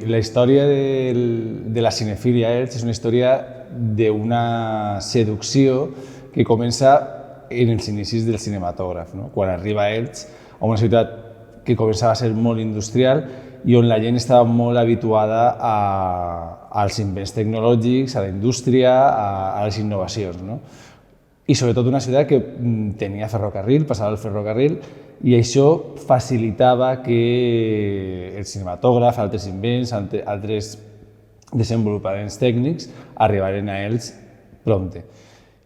la història de la cinefilia a Elx és una història d'una seducció que comença en els inicis del cinematògraf, no? Quan arriba a Elx, a una ciutat que començava a ser molt industrial i on la gent estava molt habituada als invents tecnològics, a la indústria, a les innovacions, no? I sobretot una ciutat que tenia ferrocarril, passava el ferrocarril, i això facilitava que el cinematògraf, altres invents, altres desenvolupaments tècnics arribaren a Elx prompte.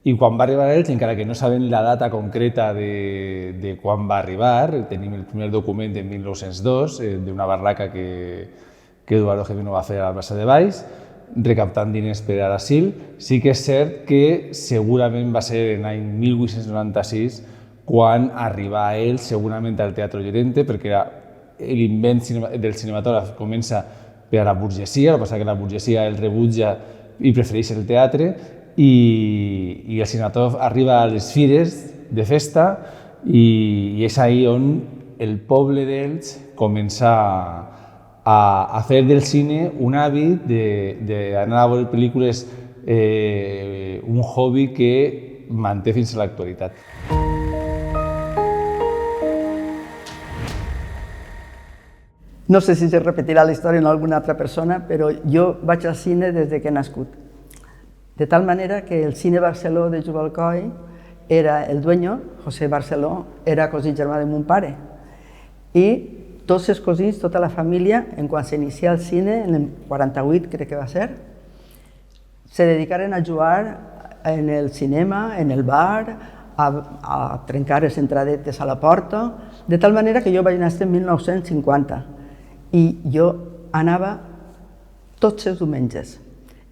I quan va arribar a Elx, encara que no sabem la data concreta de quan va arribar, tenim el primer document de 1902 d'una barraca que Eduardo Gimeno va fer a la plaça de Baix, recaptant diners per a l'asil. Sí que és cert que segurament va ser en l'any 1896 quan arriba a Elx, segurament al Teatro Llorente, perquè l'invent del cinematògraf comença per a la burgesia, el que passa que la burgesia el rebutja i prefereix el teatre, i el cinematògraf arriba a les fires de festa i és ahí on el poble d'Elx comença a fer del cine un hàbit d'anar a veure pel·lícules, un hobby que manté fins a l'actualitat. No sé si se repetirà la història en alguna altra persona, però jo vaig al cine des que he nascut. De tal manera que el cine Barceló de Joan Alcoi era el dueño, José Barceló, era cosí germà de mon pare. I tots els cosins, tota la família, en quan s'inicià el cine, en el 48 crec que va ser, se dedicaren a jugar en el cinema, en el bar, a trencar les entradetes a la porta, de tal manera que jo vaig néixer en 1950 i jo anava tots els diumenges.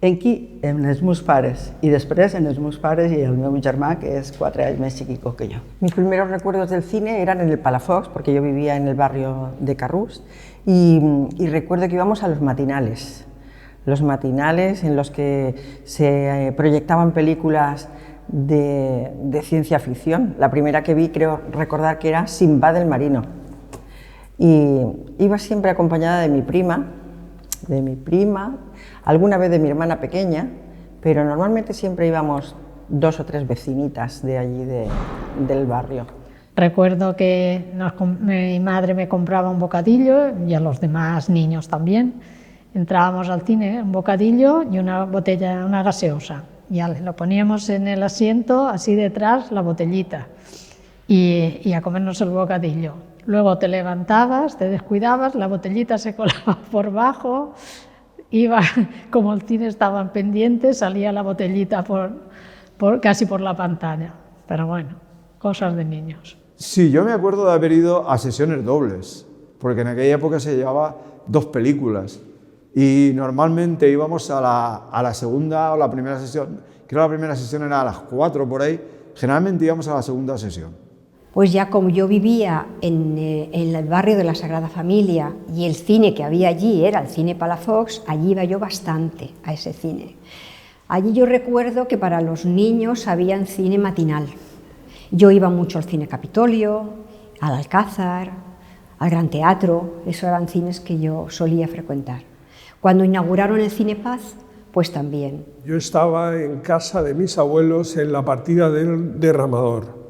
En qui? En els meus pares, y després en els meus pares y el meu germà, que es 4 anys més chiquico que yo. Mis primeros recuerdos del cine eran en el Palafox, porque yo vivía en el barrio de Carrús, y recuerdo que íbamos a los matinales en los que se proyectaban películas de ciencia ficción. La primera que vi, creo recordar que era Sinbad el marino. Y iba siempre acompañada de mi prima, alguna vez de mi hermana pequeña, pero normalmente siempre íbamos 2 o 3 vecinitas de allí del barrio. Recuerdo que mi madre me compraba un bocadillo y a los demás niños también. Entrábamos al cine, un bocadillo y una botella, una gaseosa. Y lo poníamos en el asiento, así detrás, la botellita, y a comernos el bocadillo. Luego te levantabas, te descuidabas, la botellita se colaba por bajo, iba, como el cine estaban pendientes, salía la botellita casi por la pantalla. Pero bueno, cosas de niños. Sí, yo me acuerdo de haber ido a sesiones dobles, porque en aquella época se llevaba 2 películas y normalmente íbamos a la segunda o la primera sesión. Creo que la primera sesión era a las 4 por ahí, generalmente íbamos a la segunda sesión. Pues ya como yo vivía en el barrio de la Sagrada Familia y el cine que había allí era el cine Palafox, allí iba yo bastante a ese cine. Allí yo recuerdo que para los niños había cine matinal. Yo iba mucho al cine Capitolio, al Alcázar, al Gran Teatro, esos eran cines que yo solía frecuentar. Cuando inauguraron el Cine Paz, pues también. Yo estaba en casa de mis abuelos en la partida del Derramador.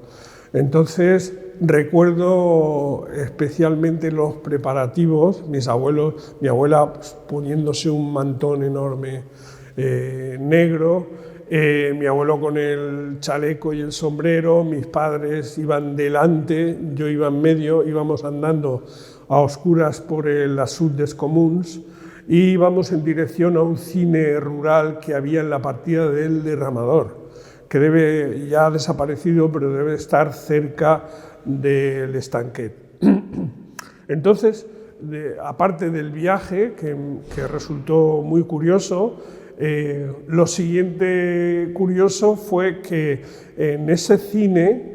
Entonces recuerdo especialmente los preparativos, mi abuela poniéndose un mantón enorme negro, mi abuelo con el chaleco y el sombrero, mis padres iban delante, yo iba en medio, íbamos andando a oscuras por el Assut des Comuns y íbamos en dirección a un cine rural que había en la partida del Derramador, que ya ha desaparecido, pero debe estar cerca del Estanquet. Entonces, aparte del viaje, que resultó muy curioso, lo siguiente curioso fue que en ese cine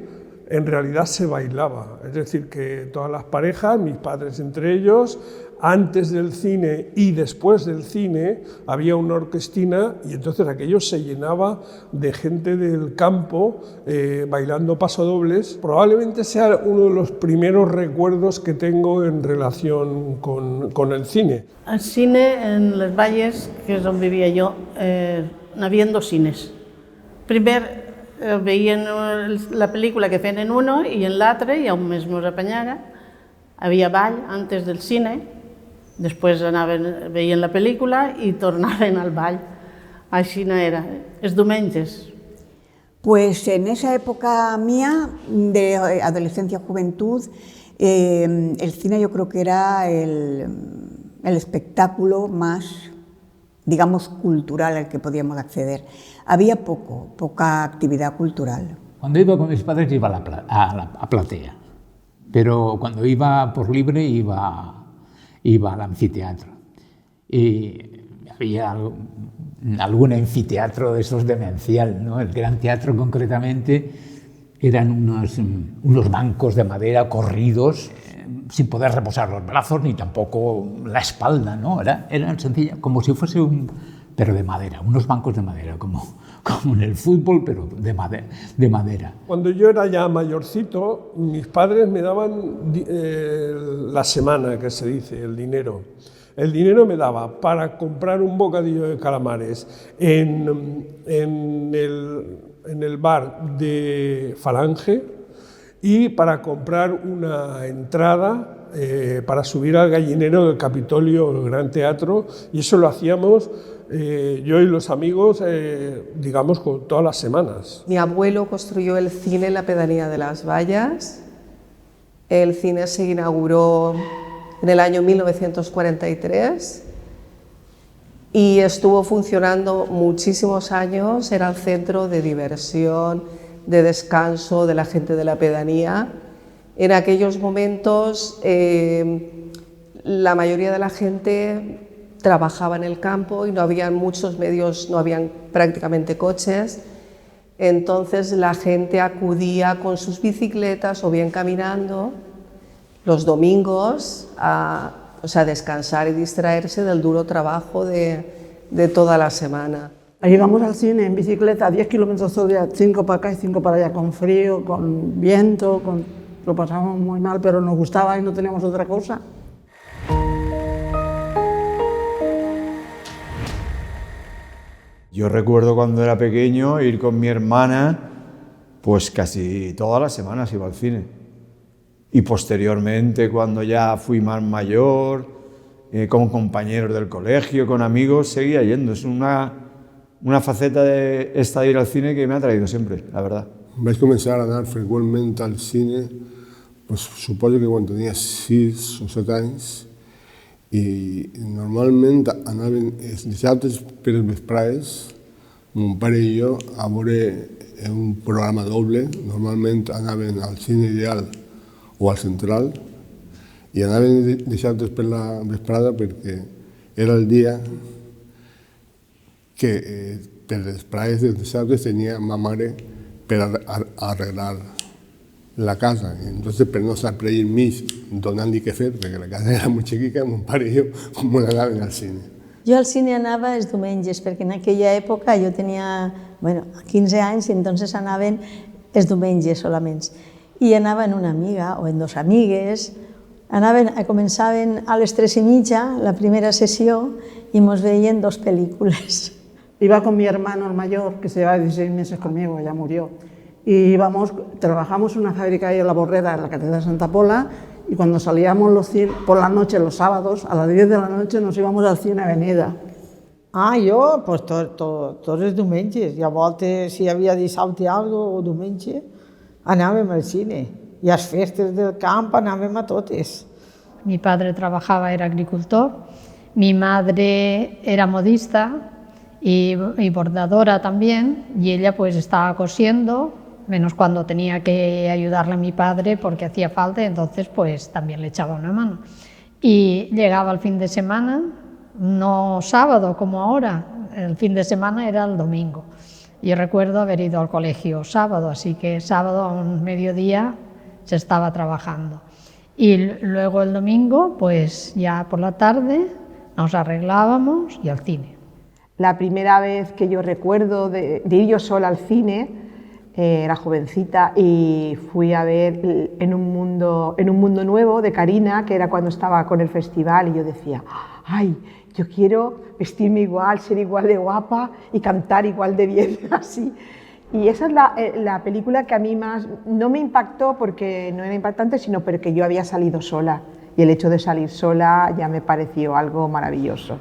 en realidad se bailaba, es decir, que todas las parejas, mis padres entre ellos, antes del cine y después del cine había una orquestina y entonces aquello se llenaba de gente del campo bailando pasodobles. Probablemente sea uno de los primeros recuerdos que tengo en relación con el cine. El cine en les Valles, que és on vivia jo, n'havia dos cines. Primer veien la pel·lícula que feien en uno i en l'altre, i on més mos apanyara, havia ball antes del cine. Després anaven, veien la pel·lícula i tornaven al ball. Així no era, els diumenges. Pues en esa época mía de adolescencia, juventud, el cine yo creo que era el espectáculo más, digamos, cultural al que podíamos acceder. Había poca actividad cultural. Cuando iba con mis padres iba a Platea, pero cuando iba por libre iba al anfiteatro. Y había algún anfiteatro de esos demencial, ¿no? El Gran Teatro concretamente eran unos bancos de madera corridos, sin poder reposar los brazos ni tampoco la espalda, ¿no? Eran sencillas, como si fuese pero de madera, unos bancos de madera, como en el fútbol, pero de madera. Cuando yo era ya mayorcito, mis padres me daban la semana, que se dice, el dinero. El dinero me daba para comprar un bocadillo de calamares en el bar de Falange y para comprar una entrada para subir al gallinero del Capitolio o del Gran Teatro, y eso lo hacíamos yo y los amigos, digamos, todas las semanas. Mi abuelo construyó el cine en la pedanía de Las Vallas. El cine se inauguró en el año 1943 y estuvo funcionando muchísimos años. Era el centro de diversión, de descanso de la gente de la pedanía. En aquellos momentos la mayoría de la gente trabajaba en el campo y no habían muchos medios, no habían prácticamente coches. Entonces la gente acudía con sus bicicletas o bien caminando los domingos a descansar y distraerse del duro trabajo de toda la semana. Íbamos al cine en bicicleta, 10 kilómetros todo el día, 5 para acá y 5 para allá, con frío, con viento, lo pasábamos muy mal, pero nos gustaba y no teníamos otra cosa. Yo recuerdo cuando era pequeño ir con mi hermana, pues casi todas las semanas iba al cine. Y posteriormente, cuando ya fui más mayor, con compañeros del colegio, con amigos, seguía yendo. Es una faceta de ir al cine que me ha traído siempre, la verdad. Vaig començar a anar freqüentment al cine, pues, suposo que quan tenia 6 o 7 anys, i normalment anaven els dissabtes per les vesprades, mon pare i jo, a veure un programa doble. Normalment anaven al Cine Ideal o al Central, i anaven dissabtes per la vesprada perquè era el dia que per les vesprades dels dissabtes tenia ma mare per arreglar la casa. Entonces, per no estar per allà enmig donant-li què fer, perquè la casa era molt xiquica, mon pare i jo molt anàvem al cine. Jo al cine anava els diumenges, perquè en aquella època jo tenia 15 anys i entonces anaven els diumenges solament. I anava amb una amiga o amb 2 amigues, començaven a les 3:30 la primera sessió i mos veien 2 pel·lícules. Iba con mi hermano el mayor, que se lleva 16 meses conmigo, ya murió. Y trabajamos en una fábrica ahí en La Borrera, en la Catedral de Santa Pola, y cuando salíamos por la noche, los sábados, a las 10 de la noche nos íbamos al Cine Avenida. Jo, pues, tots els diumenges, i a voltes si hi havia dissabte o diumenge, anàvem al cine, i a les festes del camp anàvem a totes. Mi padre trabajaba, era agricultor, mi madre era modista y bordadora también, y ella pues estaba cosiendo, menos cuando tenía que ayudarle a mi padre porque hacía falta, entonces pues también le echaba una mano. Y llegaba el fin de semana, no sábado como ahora, el fin de semana era el domingo. Yo recuerdo haber ido al colegio sábado, así que sábado a un mediodía se estaba trabajando. Y luego el domingo, pues ya por la tarde nos arreglábamos y al cine. La primera vez que yo recuerdo de ir yo sola al cine, era jovencita y fui a ver en un mundo nuevo de Carina, que era cuando estaba con el festival, y yo decía, ay, yo quiero vestirme igual, ser igual de guapa y cantar igual de bien, así. Y esa es la película que a mí más, no me impactó porque no era impactante, sino porque yo había salido sola, y el hecho de salir sola ya me pareció algo maravilloso.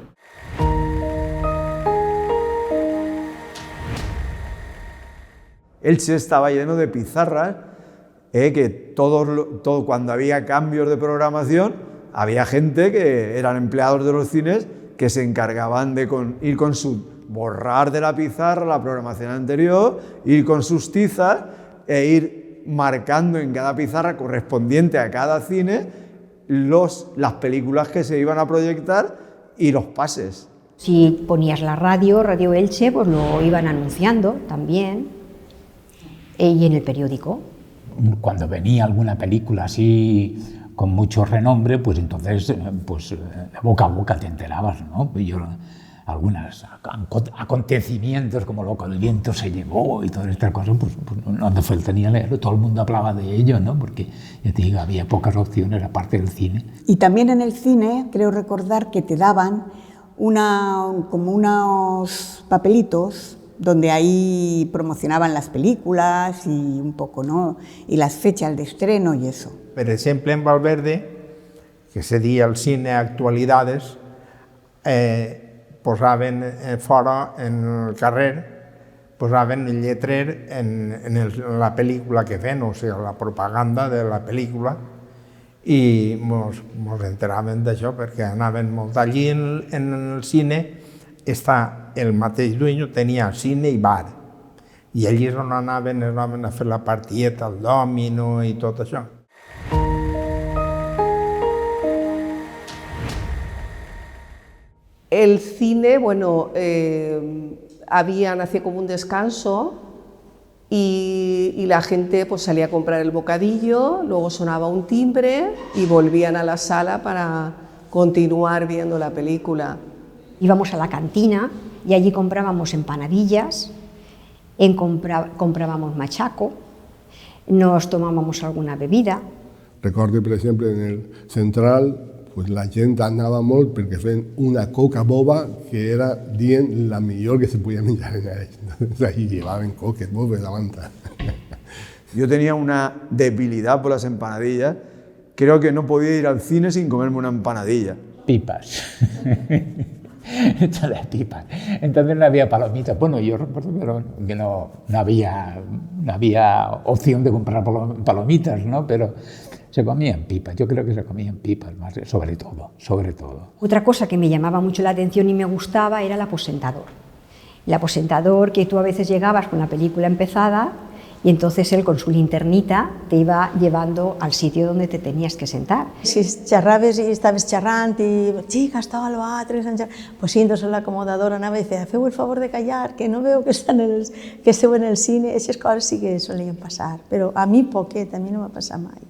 Elche estaba lleno de pizarras, que cuando había cambios de programación, había gente que eran empleados de los cines que se encargaban de ir con borrar de la pizarra la programación anterior, ir con sus tizas e ir marcando en cada pizarra correspondiente a cada cine las películas que se iban a proyectar y los pases. Si ponías la Radio Elche, pues lo iban anunciando también. Y en el periódico. Cuando venía alguna película así con mucho renombre, pues entonces pues, de boca a boca te enterabas, ¿no? Algunos acontecimientos como Loco del Viento se llevó y todas estas cosas, pues no hace falta ni leerlo, todo el mundo hablaba de ello, ¿no? Porque ya te digo, había pocas opciones aparte del cine. Y también en el cine, creo recordar que te daban como unos papelitos donde ahí promocionaban las películas y un poco, ¿no? Y las fechas de estreno y eso. Per exemple, en Valverde, que se dia el cine Actualidades, posaven fora, en el carrer, posaven el lletrer en la pel·lícula que feien, o sigui, la propaganda de la pel·lícula, i mos enteràvem d'això, perquè anaven molt allí en el cine. El mateix dueño tenia cine i bar, i allí és on anaven a fer la partideta, el dòmino i tot això. El cine, bueno, hacía como un descanso y la gente pues salía a comprar el bocadillo, luego sonaba un timbre y volvían a la sala para continuar viendo la película. Íbamos a la cantina y allí comprábamos empanadillas, comprábamos machaco, nos tomábamos alguna bebida. Recordo, per exemple, en el Central, pues la gent anava molt perquè feien una coca boba que era dient la millor que se podia menjar en ells. Ahí llevaven coques bobes davant. Yo tenía una debilidad por las empanadillas. Creo que no podía ir al cine sin comerme una empanadilla. Pipas. Todas pipas. Entonces no había palomitas. Bueno, yo recuerdo que no había opción de comprar palomitas, ¿no? Pero se comían pipas. Yo creo que se comían pipas, más, sobre todo. Otra cosa que me llamaba mucho la atención y me gustaba era el aposentador. El aposentador, que tú a veces llegabas con la película empezada y entonces él con su linternita te iba llevando al sitio donde te tenías que sentar. Si xerraves i estaves xerrant i xica, estava a l'altre, pues sí, entonces l'acomodador anava i feia feu el favor de callar, que no veu que esteu en el cine. Aquestes coses sí que solien passar, però a mi poquet, a mi no m'ha passat mai.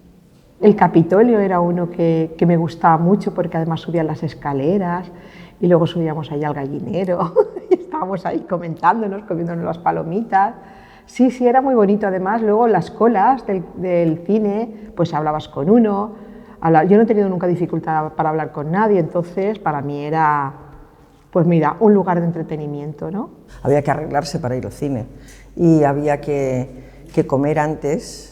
El Capitolio era uno que me gustaba mucho porque además subían las escaleras y luego subíamos ahí al gallinero y estábamos ahí comentándonos, comiéndonos las palomitas. Sí, era muy bonito. Además, luego las colas del cine, pues hablabas con uno. Yo no he tenido nunca dificultad para hablar con nadie, entonces para mí era, pues mira, un lugar de entretenimiento, ¿no? Había que arreglarse para ir al cine y había que comer antes,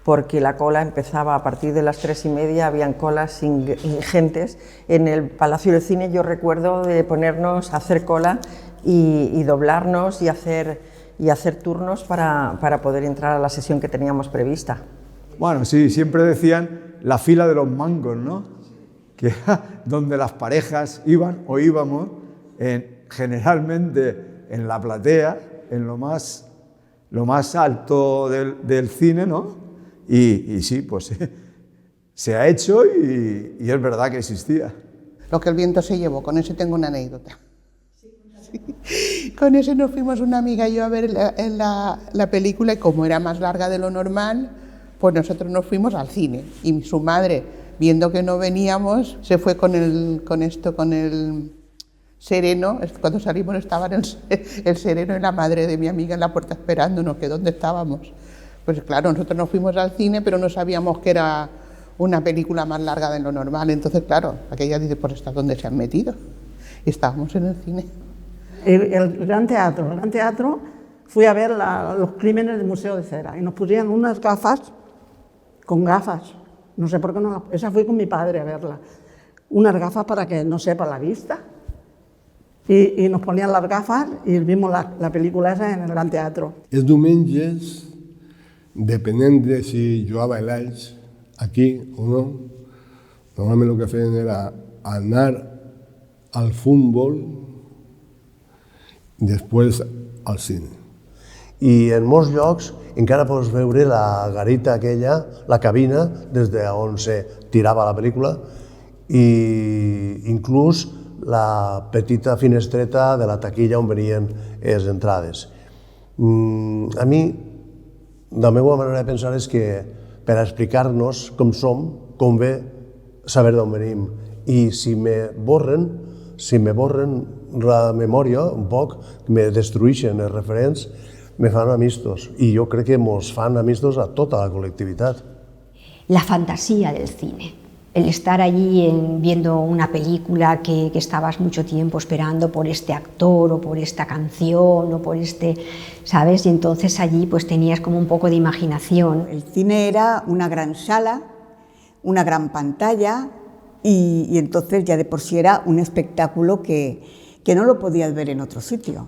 porque la cola empezaba a partir de las 3:30, habían colas ingentes. En el Palacio del Cine yo recuerdo de ponernos a hacer cola y doblarnos y hacer turnos para poder entrar a la sesión que teníamos prevista. Bueno, sí, siempre decían la fila de los mangos, ¿no? Que era donde las parejas iban o íbamos, generalmente en la platea, en lo más alto del cine, ¿no? Y sí, pues se ha hecho y es verdad que existía. Lo que el viento se llevó, con eso tengo una anécdota. Con eso nos fuimos una amiga y yo a ver la película y como era más larga de lo normal, pues nosotros nos fuimos al cine y su madre, viendo que no veníamos, se fue con el sereno. Cuando salimos estaba el sereno y la madre de mi amiga en la puerta esperándonos, que dónde estábamos. Pues claro, nosotros nos fuimos al cine, pero no sabíamos que era una película más larga de lo normal. Entonces, claro, aquella dice, pues ¿hasta dónde se han metido? Y estábamos en el cine. El Gran Teatro, fui a ver los crímenes del Museo de Cera y nos pusieron unas gafas, no sé por qué no, esa fui con mi padre a verla, unas gafas para que no sepa la vista. Y nos ponían las gafas y vimos la película esa en el Gran Teatro. Els diumenges, depenent de si jugava l'Elx aquí o no, normalment el que feien era anar al futbol i després al cine. I en molts llocs encara pots veure la garita aquella, la cabina, des d'on se tirava la pel·lícula, i inclús la petita finestreta de la taquilla on venien les entrades. A mi, la meva manera de pensar és que per a explicar-nos com som, convé saber d'on venim. I si me borren la memòria un poc, me destrueixen els referents, me fan amistos. I jo crec que ens fan amistos a tota la col·lectivitat. La fantasía del cine. El estar allí viendo una película que estabas mucho tiempo esperando por este actor o por esta canción o por este, ¿sabes? Y entonces allí pues tenías como un poco de imaginación. El cine era una gran sala, una gran pantalla y entonces ya de por sí era un espectáculo que no lo podías ver en otro sitio.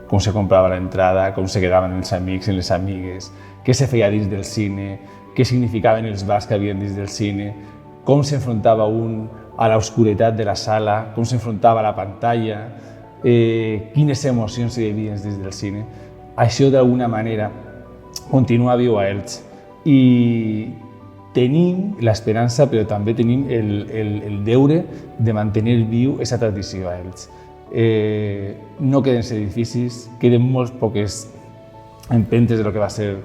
Com se comprava l'entrada, com se quedaven els amics i les amigues, què se feia dins del cine, què significaven els bars que havien dins del cine, com s'enfrontava un a l'obscuritat de la sala, com s'enfrontava a la pantalla, quines emocions hi havia dins del cine. Això d'alguna manera continua viu a Elx i tenim l'esperança, però també tenim el deure de mantenir viu aquesta tradició a Elx. No queden edificis, queden molt poques empentes de lo que va ser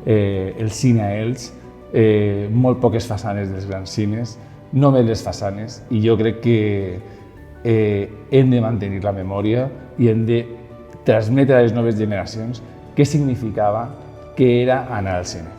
el cine a Elx, molt poques façanes dels grans cines, només les façanes, i jo crec que hem de mantenir la memòria i hem de transmetre a les noves generacions què significava, què era anar al cine.